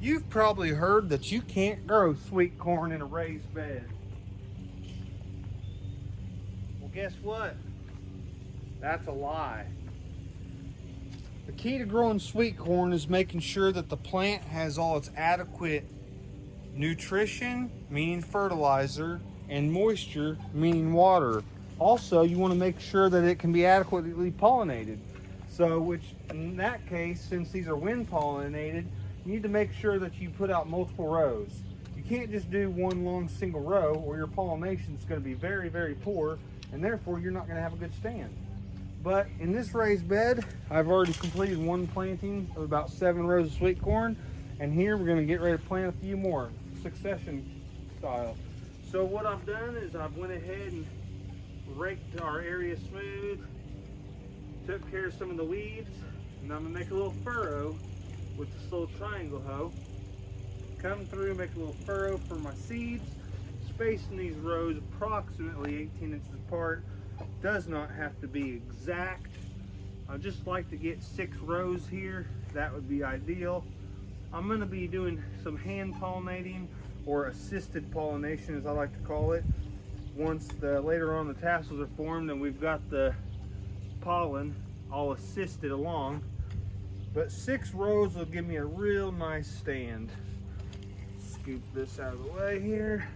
You've probably heard that you can't grow sweet corn in a raised bed. Well, guess what? That's a lie. The key to growing sweet corn is making sure that the plant has all its adequate nutrition, meaning fertilizer, and moisture, meaning water. Also, you want to make sure that it can be adequately pollinated. So, which in that case, since these are wind pollinated, you need to make sure that you put out multiple rows. You can't just do one long single row or your pollination is going to be very, very poor, and therefore you're not going to have a good stand. But in this raised bed, I've already completed one planting of about 7 rows of sweet corn, and here we're going to get ready to plant a few more, succession style. So what I've done is I've went ahead and raked our area smooth, took care of some of the weeds, and I'm going to make a little furrow with this little triangle hoe. Come through, make a little furrow for my seeds, spacing these rows approximately 18 inches apart. Does not have to be exact. I just like to get 6 rows here. That would be ideal. I'm going to be doing some hand pollinating, or assisted pollination as I like to call it, once later on the tassels are formed and we've got the pollen all assisted along. But 6 rows will give me a real nice stand. Scoop this out of the way here.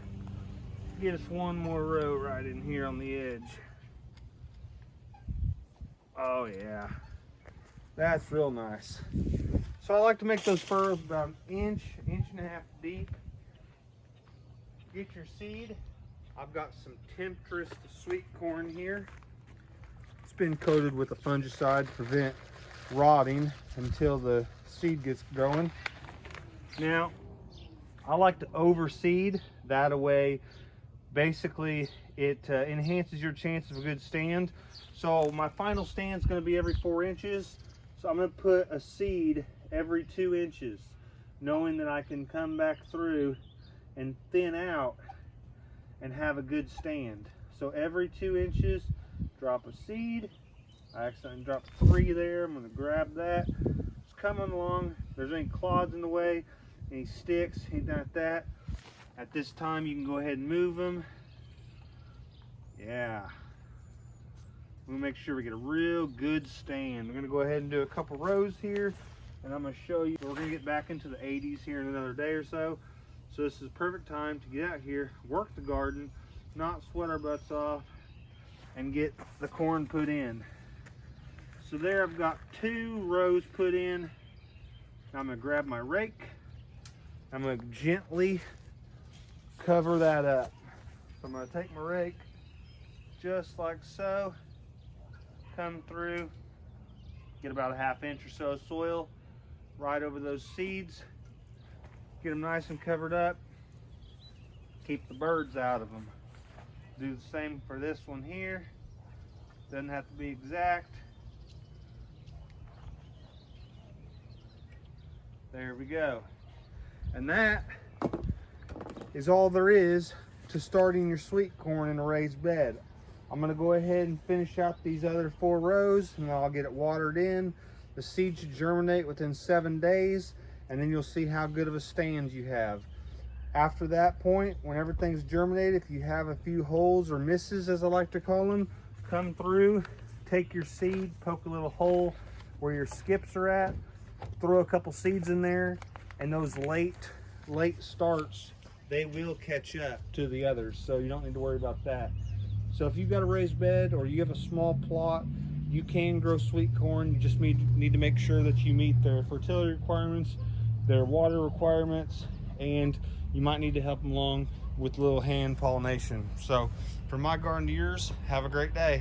Get us one more row right in here on the edge. Oh yeah, that's real nice. So I like to make those furrows about an inch and a half deep. Get your seed. I've got some Temptress sweet corn here. It's been coated with a fungicide to prevent rotting until the seed gets going. Now, I like to overseed. That way, basically, it enhances your chance of a good stand. So my final stand is going to be every 4 inches. So I'm going to put a seed every 2 inches, knowing that I can come back through and thin out and have a good stand. So every 2 inches, drop a seed. I accidentally dropped 3 there. I'm going to grab that. It's coming along. If there's any clods in the way, any sticks, anything like that, at this time you can go ahead and move them. Yeah. We'll make sure we get a real good stand. We're going to go ahead and do a couple rows here, and I'm going to show you. We're going to get back into the 80s here in another day or so. So this is a perfect time to get out here, work the garden, not sweat our butts off, and get the corn put in. So there I've got 2 rows put in. I'm going to grab my rake. I'm going to gently cover that up. So I'm going to take my rake just like so. Come through, get about a ½ inch or so of soil right over those seeds, get them nice and covered up, keep the birds out of them. Do the same for this one here. Doesn't have to be exact. There we go. And that is all there is to starting your sweet corn in a raised bed. I'm going to go ahead and finish out these other 4 rows, and I'll get it watered in. The seed should germinate within 7 days, and then you'll see how good of a stand you have. After that point, when everything's germinated, if you have a few holes or misses, as I like to call them, come through, take your seed, poke a little hole where your skips are at, throw a couple seeds in there, and those late starts, they will catch up to the others, so you don't need to worry about that. So if you've got a raised bed or you have a small plot, you can grow sweet corn. You just need to make sure that you meet their fertility requirements, their water requirements, and you might need to help them along with a little hand pollination. So from my garden to yours, have a great day.